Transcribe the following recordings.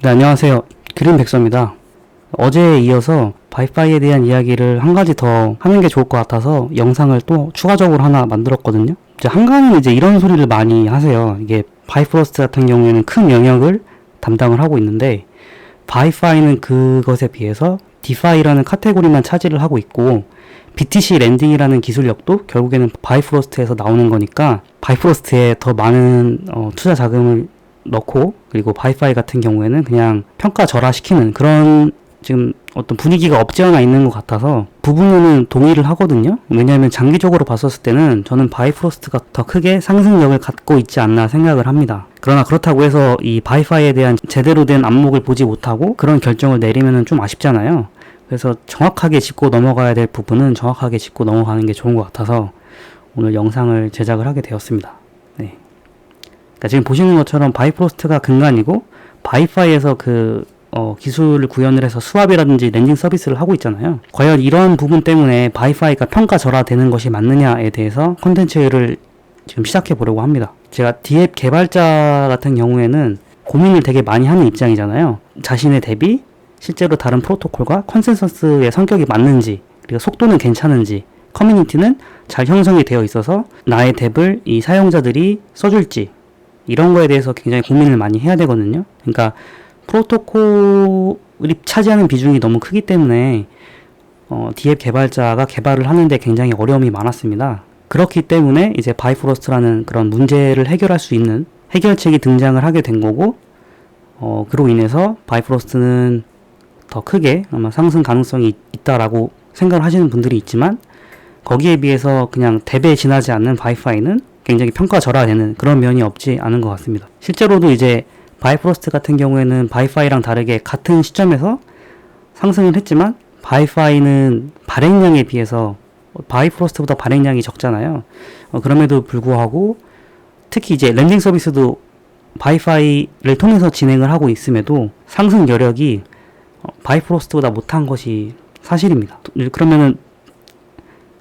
네, 안녕하세요. 그린백서입니다. 어제에 이어서 바이파이에 대한 이야기를 한 가지 더 하는 게 좋을 것 같아서 영상을 또 추가적으로 하나 만들었거든요. 이제 한간은 이제 이런 소리를 많이 하세요. 이게 바이프로스트 같은 경우에는 큰 영역을 담당을 하고 있는데 바이파이는 그것에 비해서 디파이라는 카테고리만 차지를 하고 있고 BTC 랜딩이라는 기술력도 결국에는 바이프로스트에서 나오는 거니까 바이프로스트에 더 많은 투자 자금을 넣고 그리고 바이파이 같은 경우에는 그냥 평가절하시키는 그런 지금 어떤 분위기가 없지 않아 있는 것 같아서 부분은 동의를 하거든요. 왜냐하면 장기적으로 봤었을 때는 저는 바이프로스트가 더 크게 상승력을 갖고 있지 않나 생각을 합니다. 그러나 그렇다고 해서 이 바이파이에 대한 제대로 된 안목을 보지 못하고 그런 결정을 내리면 좀 아쉽잖아요. 그래서 정확하게 짚고 넘어가야 될 부분은 정확하게 짚고 넘어가는 게 좋은 것 같아서 오늘 영상을 제작을 하게 되었습니다. 네. 그러니까 지금 보시는 것처럼 바이프로스트가 근간이고 바이파이에서 기술을 구현을 해서 스왑이라든지 렌징 서비스를 하고 있잖아요. 과연 이런 부분 때문에 바이파이가 평가절하되는 것이 맞느냐에 대해서 콘텐츠를 지금 시작해 보려고 합니다. 제가 D앱 개발자 같은 경우에는 고민을 되게 많이 하는 입장이잖아요. 자신의 덱이 실제로 다른 프로토콜과 컨센서스의 성격이 맞는지, 그리고 속도는 괜찮은지, 커뮤니티는 잘 형성이 되어 있어서 나의 덱을 이 사용자들이 써줄지 이런 거에 대해서 굉장히 고민을 많이 해야 되거든요. 그러니까 프로토콜이 차지하는 비중이 너무 크기 때문에 D앱 개발자가 개발을 하는데 굉장히 어려움이 많았습니다. 그렇기 때문에 이제 바이프로스트라는 그런 문제를 해결할 수 있는 해결책이 등장을 하게 된 거고 그로 인해서 바이프로스트는 더 크게 아마 상승 가능성이 있다라고 생각을 하시는 분들이 있지만 거기에 비해서 그냥 덱에 지나지 않는 바이파이는 굉장히 평가절하되는 그런 면이 없지 않은 것 같습니다. 실제로도 이제 바이프로스트 같은 경우에는 바이파이랑 다르게 같은 시점에서 상승을 했지만 바이파이는 발행량에 비해서 바이프로스트보다 발행량이 적잖아요. 그럼에도 불구하고 특히 이제 렌징 서비스도 바이파이를 통해서 진행을 하고 있음에도 상승 여력이 바이프로스트보다 못한 것이 사실입니다. 그러면은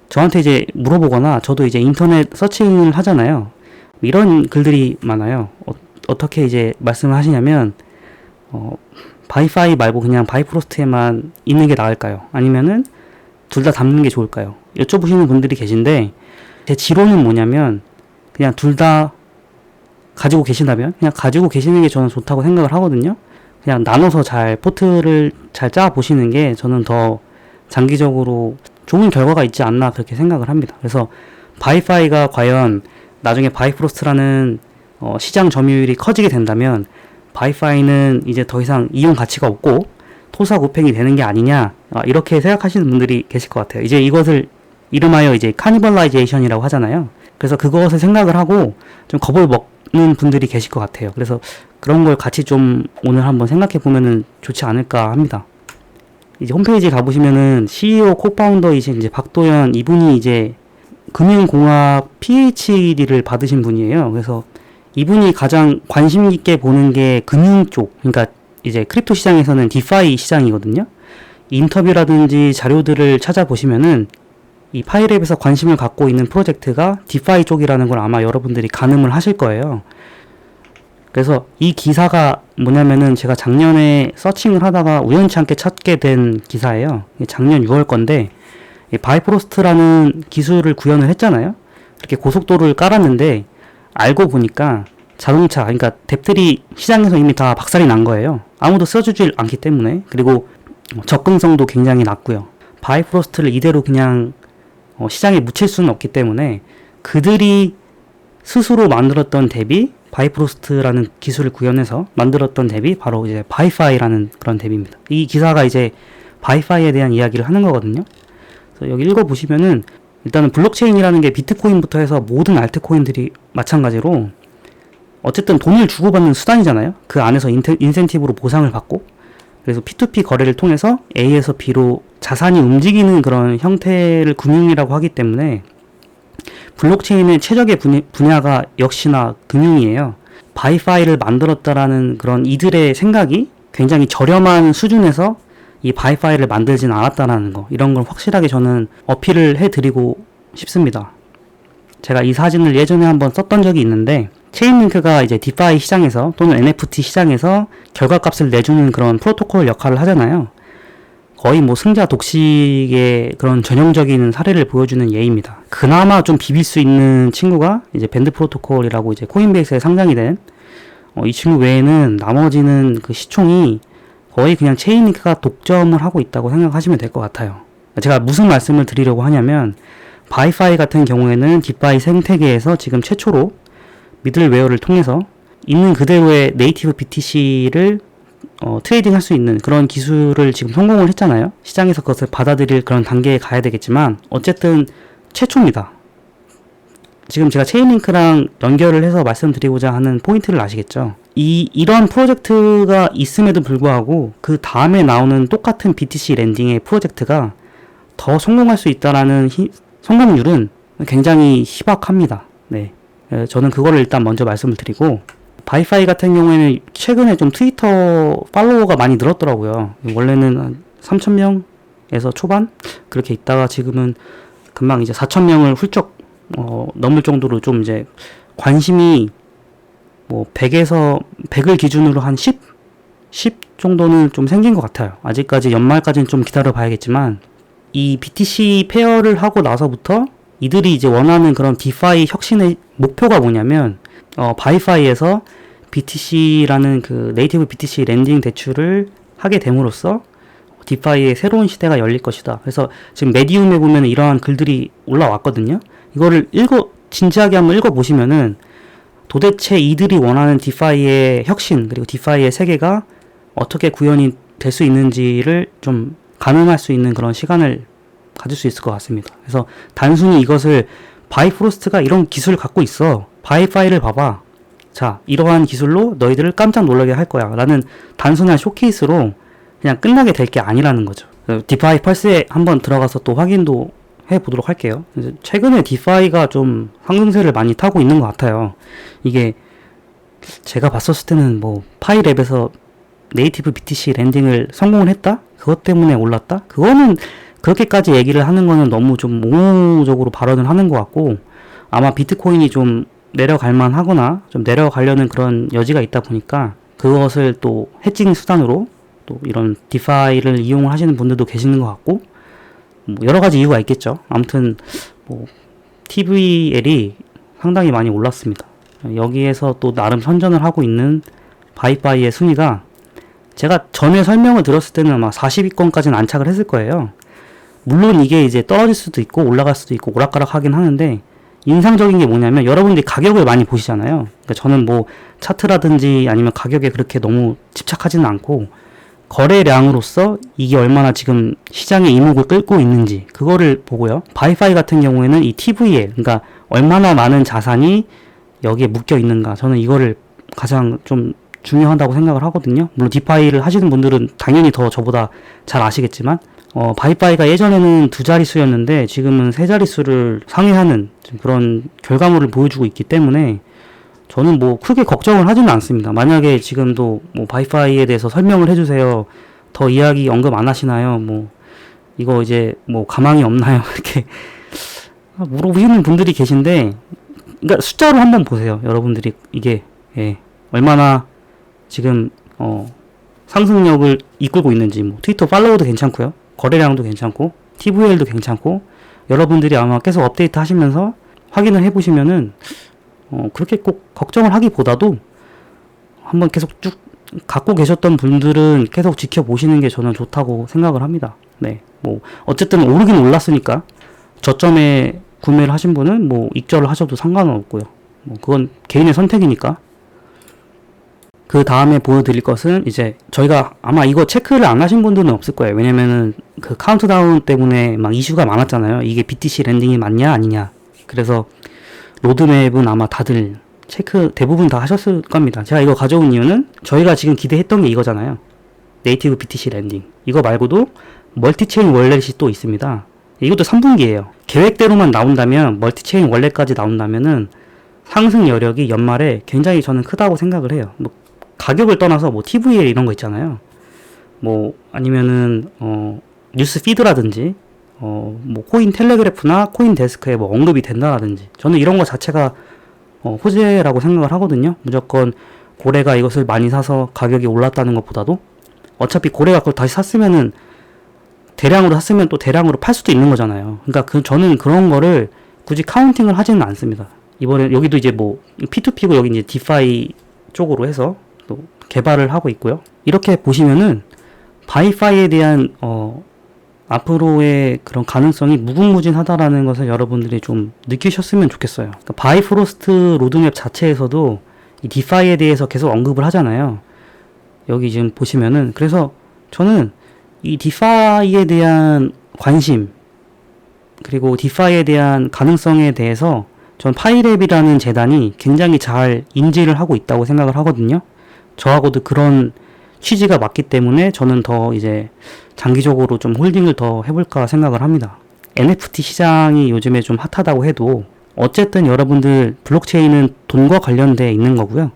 저한테 이제 물어보거나 저도 이제 인터넷 서칭을 하잖아요. 이런 글들이 많아요. 어떻게 이제 말씀을 하시냐면 바이파이 말고 그냥 바이프로스트에만 있는 게 나을까요? 아니면은 둘 다 담는 게 좋을까요? 여쭤보시는 분들이 계신데 제 지론은 뭐냐면 그냥 둘 다 가지고 계신다면 그냥 가지고 계시는 게 저는 좋다고 생각을 하거든요. 그냥 나눠서 잘 포트를 잘 짜 보시는 게 저는 더 장기적으로 좋은 결과가 있지 않나 그렇게 생각을 합니다. 그래서 바이파이가 과연 나중에 바이프로스트라는 시장 점유율이 커지게 된다면 바이파이는 이제 더 이상 이용 가치가 없고 토사구팽이 되는 게 아니냐 이렇게 생각하시는 분들이 계실 것 같아요. 이제 이것을 이름하여 이제 카니발라이제이션이라고 하잖아요. 그래서 그것을 생각을 하고 좀 겁을 먹는 분들이 계실 것 같아요. 그래서 그런 걸 같이 좀 오늘 한번 생각해 보면은 좋지 않을까 합니다. 이제 홈페이지 가보시면은 CEO 코파운더이신 이제 박도연 이분이 이제 금융공학 PhD를 받으신 분이에요. 그래서 이분이 가장 관심 있게 보는 게 금융 쪽, 그러니까 이제 크립토 시장에서는 디파이 시장이거든요. 인터뷰라든지 자료들을 찾아보시면은 이 파이랩에서 관심을 갖고 있는 프로젝트가 디파이 쪽이라는 걸 아마 여러분들이 가늠을 하실 거예요. 그래서 이 기사가 뭐냐면은 제가 작년에 서칭을 하다가 우연치 않게 찾게 된 기사예요. 작년 6월 건데 바이프로스트라는 기술을 구현을 했잖아요. 이렇게 고속도로를 깔았는데 알고 보니까 자동차, 그러니까 덱들이 시장에서 이미 다 박살이 난 거예요. 아무도 써주질 않기 때문에. 그리고 접근성도 굉장히 낮고요. 바이프로스트를 이대로 그냥 시장에 묻힐 수는 없기 때문에 그들이 스스로 만들었던 덱이 바이프로스트라는 기술을 구현해서 만들었던 덱이 바로 이제 바이파이라는 그런 덱입니다. 이 기사가 이제 바이파이에 대한 이야기를 하는 거거든요. 그래서 여기 읽어보시면은 일단은 블록체인이라는 게 비트코인부터 해서 모든 알트코인들이 마찬가지로 어쨌든 돈을 주고받는 수단이잖아요. 그 안에서 인센티브로 보상을 받고 그래서 P2P 거래를 통해서 A에서 B로 자산이 움직이는 그런 형태를 금융이라고 하기 때문에 블록체인의 최적의 분야가 역시나 금융이에요. 바이파이를 만들었다라는 그런 이들의 생각이 굉장히 저렴한 수준에서 이 바이파이를 만들진 않았다라는 거, 이런 걸 확실하게 저는 어필을 해드리고 싶습니다. 제가 이 사진을 예전에 한번 썼던 적이 있는데 체인링크가 이제 디파이 시장에서 또는 NFT 시장에서 결과값을 내주는 그런 프로토콜 역할을 하잖아요. 거의 뭐 승자 독식의 그런 전형적인 사례를 보여주는 예입니다. 그나마 좀 비빌 수 있는 친구가 이제 밴드 프로토콜이라고 이제 코인베이스에 상장이 된 이 친구 외에는 나머지는 그 시총이 거의 그냥 체인링크가 독점을 하고 있다고 생각하시면 될 것 같아요. 제가 무슨 말씀을 드리려고 하냐면 바이파이 같은 경우에는 디파이 생태계에서 지금 최초로 미들웨어를 통해서 있는 그대로의 네이티브 BTC를 트레이딩 할 수 있는 그런 기술을 지금 성공을 했잖아요. 시장에서 그것을 받아들일 그런 단계에 가야 되겠지만 어쨌든 최초입니다. 지금 제가 체인링크랑 연결을 해서 말씀드리고자 하는 포인트를 아시겠죠? 이런 프로젝트가 있음에도 불구하고 그 다음에 나오는 똑같은 BTC 랜딩의 프로젝트가 더 성공할 수 있다라는 성공률은 굉장히 희박합니다. 네. 저는 그거를 일단 먼저 말씀을 드리고, 바이파이 같은 경우에는 최근에 좀 트위터 팔로워가 많이 늘었더라고요. 원래는 한 3,000명에서 초반? 그렇게 있다가 지금은 금방 이제 4,000명을 훌쩍 넘을 정도로 좀 이제 관심이 뭐 100을 기준으로 한 10 정도는 좀 생긴 것 같아요. 아직까지 연말까지는 좀 기다려 봐야겠지만, 이 BTC 페어를 하고 나서부터 이들이 이제 원하는 그런 디파이 혁신의 목표가 뭐냐면, 바이파이에서 BTC라는 그 네이티브 BTC 랜딩 대출을 하게 됨으로써 디파이의 새로운 시대가 열릴 것이다. 그래서 지금 메디움에 보면 이러한 글들이 올라왔거든요. 이거를 진지하게 한번 읽어보시면은 도대체 이들이 원하는 디파이의 혁신, 그리고 디파이의 세계가 어떻게 구현이 될 수 있는지를 좀 가늠할 수 있는 그런 시간을 가질 수 있을 것 같습니다. 그래서 단순히 이것을 바이프로스트가 이런 기술을 갖고 있어, 바이파이를 봐봐, 자 이러한 기술로 너희들을 깜짝 놀라게 할 거야 라는 단순한 쇼케이스로 그냥 끝나게 될 게 아니라는 거죠. 디파이 펄스에 한번 들어가서 또 확인도 해보도록 할게요. 최근에 디파이가 좀 상승세를 많이 타고 있는 것 같아요. 이게 제가 봤었을 때는 뭐 파이랩에서 네이티브 BTC 랜딩을 성공을 했다? 그것 때문에 올랐다? 그거는 그렇게까지 얘기를 하는 거는 너무 좀 옹호적으로 발언을 하는 것 같고, 아마 비트코인이 좀 내려갈만 하거나 좀 내려가려는 그런 여지가 있다 보니까 그것을 또 해칭 수단으로 또 이런 디파이를 이용을 하시는 분들도 계시는 것 같고, 뭐 여러 가지 이유가 있겠죠. 아무튼 뭐 TVL이 상당히 많이 올랐습니다. 여기에서 또 나름 선전을 하고 있는 바이파이의 순위가, 제가 전에 설명을 들었을 때는 아마 40위권까지는 안착을 했을 거예요. 물론 이게 이제 떨어질 수도 있고 올라갈 수도 있고 오락가락 하긴 하는데, 인상적인 게 뭐냐면 여러분들이 가격을 많이 보시잖아요. 그러니까 저는 뭐 차트라든지 아니면 가격에 그렇게 너무 집착하지는 않고, 거래량으로서 이게 얼마나 지금 시장의 이목을 끌고 있는지 그거를 보고요. 바이파이 같은 경우에는 이 TVL, 그러니까 얼마나 많은 자산이 여기에 묶여 있는가, 저는 이거를 가장 좀 중요하다고 생각을 하거든요. 물론 디파이를 하시는 분들은 당연히 더 저보다 잘 아시겠지만, 바이파이가 예전에는 2자릿수였는데 지금은 3자릿수를 상회하는 그런 결과물을 보여주고 있기 때문에 저는 뭐 크게 걱정을 하지는 않습니다. 만약에 지금도 뭐 바이파이에 대해서 설명을 해주세요, 더 이야기 언급 안 하시나요, 뭐 이거 이제 뭐 가망이 없나요, 이렇게 물어보시는 분들이 계신데, 그러니까 숫자로 한번 보세요. 여러분들이 이게 얼마나 지금 상승력을 이끌고 있는지. 뭐 트위터 팔로워도 괜찮고요, 거래량도 괜찮고 TVL도 괜찮고, 여러분들이 아마 계속 업데이트 하시면서 확인을 해보시면은 그렇게 꼭 걱정을 하기보다도 한번 계속 쭉 갖고 계셨던 분들은 계속 지켜보시는 게 저는 좋다고 생각을 합니다. 네, 뭐 어쨌든 오르긴 올랐으니까 저점에 구매를 하신 분은 뭐 익절을 하셔도 상관은 없고요. 뭐 그건 개인의 선택이니까. 그 다음에 보여드릴 것은 이제 저희가 아마 이거 체크를 안 하신 분들은 없을 거예요. 왜냐면은 그 카운트다운 때문에 막 이슈가 많았잖아요. 이게 BTC 랜딩이 맞냐 아니냐. 그래서 로드맵은 아마 다들 대부분 다 하셨을 겁니다. 제가 이거 가져온 이유는 저희가 지금 기대했던 게 이거잖아요. 네이티브 BTC 랜딩. 이거 말고도 멀티체인 월렛이 또 있습니다. 이것도 3분기예요. 계획대로만 나온다면, 멀티체인 월렛까지 나온다면은 상승 여력이 연말에 굉장히 저는 크다고 생각을 해요. 뭐 가격을 떠나서 뭐 TVL 이런 거 있잖아요. 뭐 아니면은 뉴스 피드라든지 뭐 코인 텔레그래프나 코인 데스크에 뭐 언급이 된다라든지, 저는 이런 거 자체가 호재라고 생각을 하거든요. 무조건 고래가 이것을 많이 사서 가격이 올랐다는 것보다도 어차피 고래가 그걸 다시 샀으면은 대량으로 샀으면 또 대량으로 팔 수도 있는 거잖아요. 그러니까 저는 그런 거를 굳이 카운팅을 하지는 않습니다. 이번에 여기도 이제 뭐 P2P고 여기 이제 디파이 쪽으로 해서 또 개발을 하고 있고요. 이렇게 보시면은 바이파이에 대한 앞으로의 그런 가능성이 무궁무진하다라는 것을 여러분들이 좀 느끼셨으면 좋겠어요. 그러니까 바이프로스트 로드맵 자체에서도 이 디파이에 대해서 계속 언급을 하잖아요. 여기 지금 보시면은 그래서 저는 이 디파이에 대한 관심 그리고 디파이에 대한 가능성에 대해서 전 파이랩이라는 재단이 굉장히 잘 인지를 하고 있다고 생각을 하거든요. 저하고도 그런 취지가 맞기 때문에 저는 더 이제 장기적으로 좀 홀딩을 더 해볼까 생각을 합니다. NFT 시장이 요즘에 좀 핫하다고 해도 어쨌든 여러분들 블록체인은 돈과 관련되어 있는 거고요.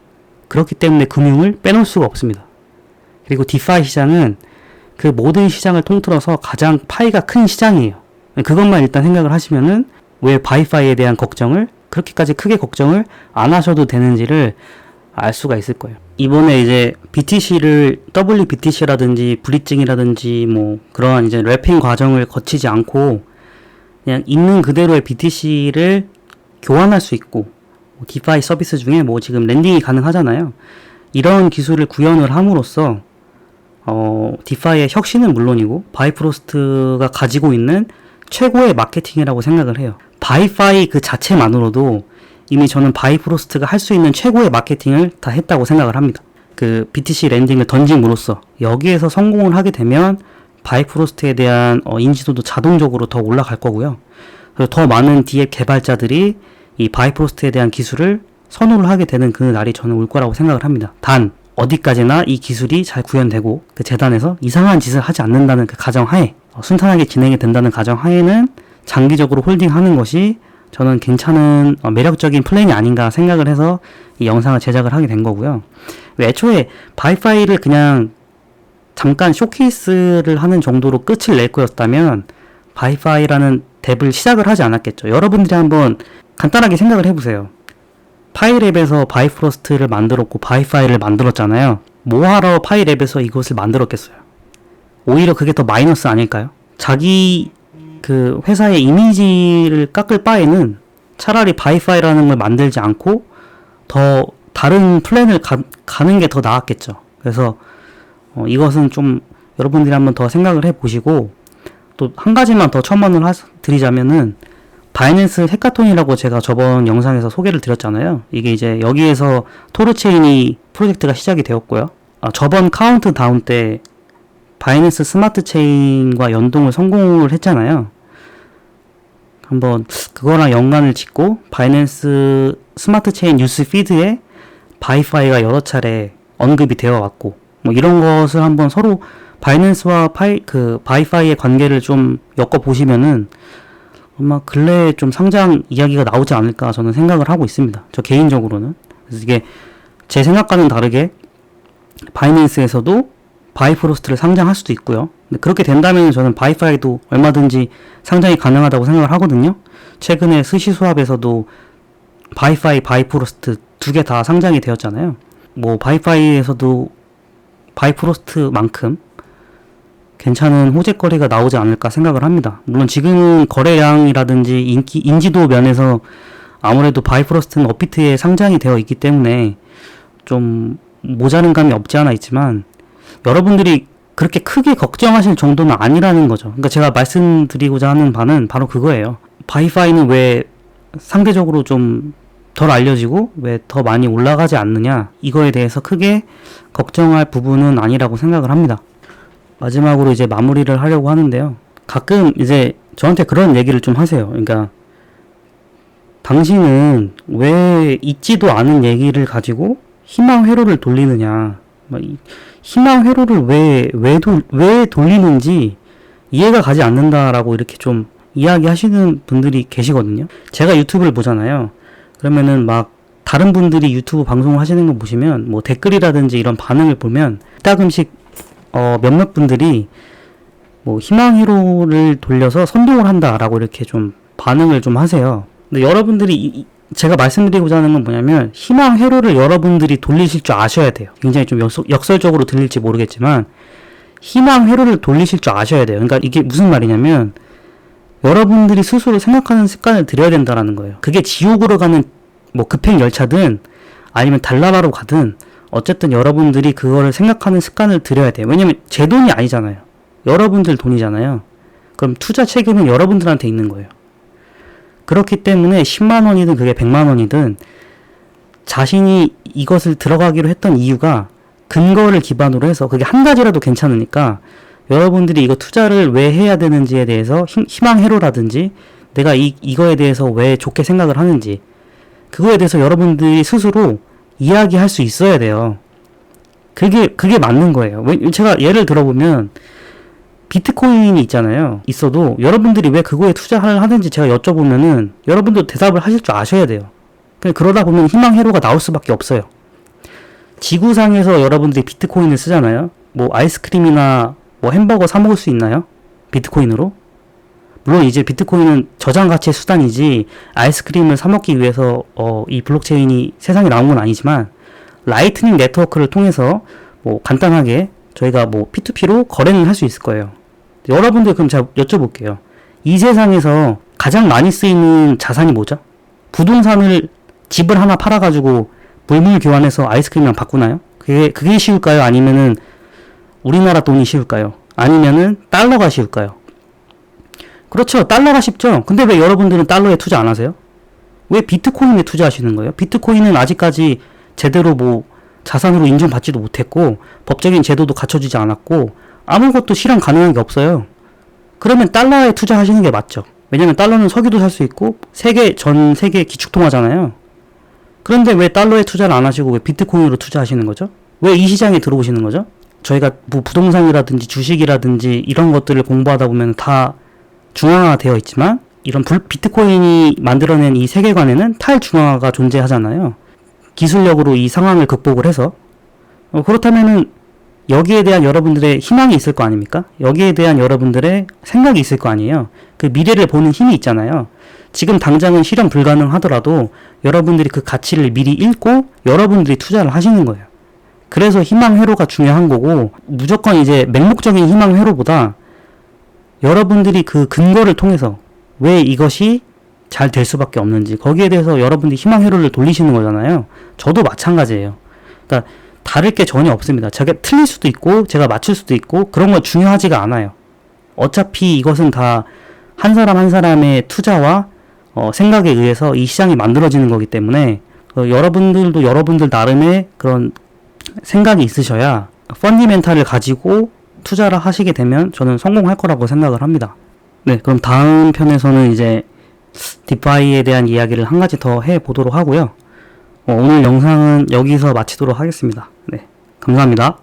그렇기 때문에 금융을 빼놓을 수가 없습니다. 그리고 디파이 시장은 그 모든 시장을 통틀어서 가장 파이가 큰 시장이에요. 그것만 일단 생각을 하시면은 왜 바이파이에 대한 걱정을 그렇게까지 크게 걱정을 안 하셔도 되는지를 알 수가 있을 거예요. 이번에 이제 BTC를 WBTC라든지 브릿징이라든지 뭐 그러한 이제 랩핑 과정을 거치지 않고 그냥 있는 그대로의 BTC를 교환할 수 있고 디파이 서비스 중에 뭐 지금 랜딩이 가능하잖아요. 이런 기술을 구현을 함으로써 디파이의 혁신은 물론이고 바이프로스트가 가지고 있는 최고의 마케팅이라고 생각을 해요. 바이파이 그 자체만으로도 이미 저는 바이프로스트가 할 수 있는 최고의 마케팅을 다 했다고 생각을 합니다. 그 BTC 랜딩을 던짐으로써 여기에서 성공을 하게 되면 바이프로스트에 대한 인지도도 자동적으로 더 올라갈 거고요. 그리고 더 많은 디앱 개발자들이 이 바이프로스트에 대한 기술을 선호를 하게 되는 그 날이 저는 올 거라고 생각을 합니다. 단 어디까지나 이 기술이 잘 구현되고 그 재단에서 이상한 짓을 하지 않는다는 그 가정하에 순탄하게 진행이 된다는 가정하에는 장기적으로 홀딩하는 것이 저는 괜찮은 매력적인 플랜이 아닌가 생각을 해서 이 영상을 제작을 하게 된 거고요. 애초에 바이파이를 그냥 잠깐 쇼케이스를 하는 정도로 끝을 낼 거였다면 바이파이라는 덱을 시작을 하지 않았겠죠. 여러분들이 한번 간단하게 생각을 해보세요. 파이랩에서 바이프로스트를 만들었고 바이파이를 만들었잖아요. 뭐하러 파이랩에서 이것을 만들었겠어요? 오히려 그게 더 마이너스 아닐까요? 자기 그 회사의 이미지를 깎을 바에는 차라리 바이파이라는 걸 만들지 않고 더 다른 플랜을 가는 게 더 나았겠죠. 그래서 이것은 좀 여러분들이 한번 더 생각을 해보시고 또 한 가지만 더 첨언을 드리자면은 바이낸스 해카톤이라고 제가 저번 영상에서 소개를 드렸잖아요. 이게 이제 여기에서 토르체인이 프로젝트가 시작이 되었고요. 저번 카운트다운 때 바이낸스 스마트 체인과 연동을 성공을 했잖아요. 한번 그거랑 연관을 짓고 바이낸스 스마트 체인 뉴스 피드에 바이파이가 여러 차례 언급이 되어 왔고 뭐 이런 것을 한번 서로 바이낸스와 바이파이의 관계를 좀 엮어 보시면은 아마 근래에 좀 상장 이야기가 나오지 않을까 저는 생각을 하고 있습니다. 저 개인적으로는. 그래서 이게 제 생각과는 다르게 바이낸스에서도 바이프로스트를 상장할 수도 있고요. 근데 그렇게 된다면 저는 바이파이도 얼마든지 상장이 가능하다고 생각을 하거든요. 최근에 스시스왑에서도 바이파이, 바이프로스트 두 개 다 상장이 되었잖아요. 뭐 바이파이에서도 바이프로스트만큼 괜찮은 호재거리가 나오지 않을까 생각을 합니다. 물론 지금은 거래량이라든지 인지도 면에서 아무래도 바이프로스트는 업비트에 상장이 되어 있기 때문에 좀 모자른 감이 없지 않아 있지만 여러분들이 그렇게 크게 걱정하실 정도는 아니라는 거죠. 그러니까 제가 말씀드리고자 하는 바는 바로 그거예요. 바이파이는 왜 상대적으로 좀 덜 알려지고 왜 더 많이 올라가지 않느냐, 이거에 대해서 크게 걱정할 부분은 아니라고 생각을 합니다. 마지막으로 이제 마무리를 하려고 하는데요. 가끔 이제 저한테 그런 얘기를 좀 하세요. 그러니까 당신은 왜 있지도 않은 얘기를 가지고 희망 회로를 돌리느냐, 희망 회로를 왜 돌리는지 이해가 가지 않는다라고 이렇게 좀 이야기하시는 분들이 계시거든요. 제가 유튜브를 보잖아요. 그러면은 막 다른 분들이 유튜브 방송을 하시는 거 보시면 뭐 댓글이라든지 이런 반응을 보면 이따금씩 몇몇 분들이 뭐 희망 회로를 돌려서 선동을 한다라고 이렇게 좀 반응을 좀 하세요. 근데 여러분들이 제가 말씀드리고자 하는 건 뭐냐면 희망 회로를 여러분들이 돌리실 줄 아셔야 돼요. 굉장히 좀 역설적으로 들릴지 모르겠지만 희망 회로를 돌리실 줄 아셔야 돼요. 그러니까 이게 무슨 말이냐면 여러분들이 스스로 생각하는 습관을 들여야 된다라는 거예요. 그게 지옥으로 가는 뭐 급행 열차든 아니면 달나라로 가든 어쨌든 여러분들이 그거를 생각하는 습관을 들여야 돼요. 왜냐면 제 돈이 아니잖아요. 여러분들 돈이잖아요. 그럼 투자 책임은 여러분들한테 있는 거예요. 그렇기 때문에 10만 원이든 그게 100만 원이든 자신이 이것을 들어가기로 했던 이유가 근거를 기반으로 해서 그게 한 가지라도 괜찮으니까 여러분들이 이거 투자를 왜 해야 되는지에 대해서 희망 회로라든지 내가 이거에 대해서 왜 좋게 생각을 하는지 그거에 대해서 여러분들이 스스로 이야기할 수 있어야 돼요. 그게 맞는 거예요. 제가 예를 들어보면 비트코인이 있잖아요. 있어도 여러분들이 왜 그거에 투자를 하는지 제가 여쭤보면은 여러분도 대답을 하실 줄 아셔야 돼요. 그러다 보면 희망 회로가 나올 수밖에 없어요. 지구상에서 여러분들이 비트코인을 쓰잖아요. 뭐 아이스크림이나 뭐 햄버거 사 먹을 수 있나요? 비트코인으로? 물론 이제 비트코인은 저장 가치의 수단이지 아이스크림을 사 먹기 위해서 이 블록체인이 세상에 나온 건 아니지만 라이트닝 네트워크를 통해서 뭐 간단하게 저희가 뭐 P2P로 거래는 할 수 있을 거예요. 여러분들 그럼 제가 여쭤볼게요. 이 세상에서 가장 많이 쓰이는 자산이 뭐죠? 부동산을 집을 하나 팔아가지고 물물 교환해서 아이스크림이랑 바꾸나요? 그게 쉬울까요? 아니면은 우리나라 돈이 쉬울까요? 아니면은 달러가 쉬울까요? 그렇죠. 달러가 쉽죠. 근데 왜 여러분들은 달러에 투자 안 하세요? 왜 비트코인에 투자하시는 거예요? 비트코인은 아직까지 제대로 뭐 자산으로 인정받지도 못했고 법적인 제도도 갖춰지지 않았고 아무것도 실현 가능한 게 없어요. 그러면 달러에 투자하시는 게 맞죠. 왜냐면 달러는 석유도 살 수 있고 전 세계 기축통화잖아요. 그런데 왜 달러에 투자를 안 하시고 왜 비트코인으로 투자하시는 거죠? 왜 이 시장에 들어오시는 거죠? 저희가 뭐 부동산이라든지 주식이라든지 이런 것들을 공부하다 보면 다 중앙화 되어 있지만 이런 비트코인이 만들어낸 이 세계관에는 탈중앙화가 존재하잖아요. 기술력으로 이 상황을 극복을 해서 그렇다면은 여기에 대한 여러분들의 희망이 있을 거 아닙니까? 여기에 대한 여러분들의 생각이 있을 거 아니에요. 그 미래를 보는 힘이 있잖아요. 지금 당장은 실현 불가능하더라도 여러분들이 그 가치를 미리 읽고 여러분들이 투자를 하시는 거예요. 그래서 희망 회로가 중요한 거고 무조건 이제 맹목적인 희망 회로보다 여러분들이 그 근거를 통해서 왜 이것이 잘 될 수밖에 없는지 거기에 대해서 여러분들이 희망 회로를 돌리시는 거잖아요. 저도 마찬가지예요. 그러니까 다를 게 전혀 없습니다. 제가 틀릴 수도 있고 제가 맞출 수도 있고 그런 건 중요하지가 않아요. 어차피 이것은 다 한 사람 한 사람의 투자와 생각에 의해서 이 시장이 만들어지는 거기 때문에 여러분들도 여러분들 나름의 그런 생각이 있으셔야 펀디멘탈을 가지고 투자를 하시게 되면 저는 성공할 거라고 생각을 합니다. 네, 그럼 다음 편에서는 이제 디파이에 대한 이야기를 한 가지 더 해보도록 하고요. 오늘 영상은 여기서 마치도록 하겠습니다. 네, 감사합니다.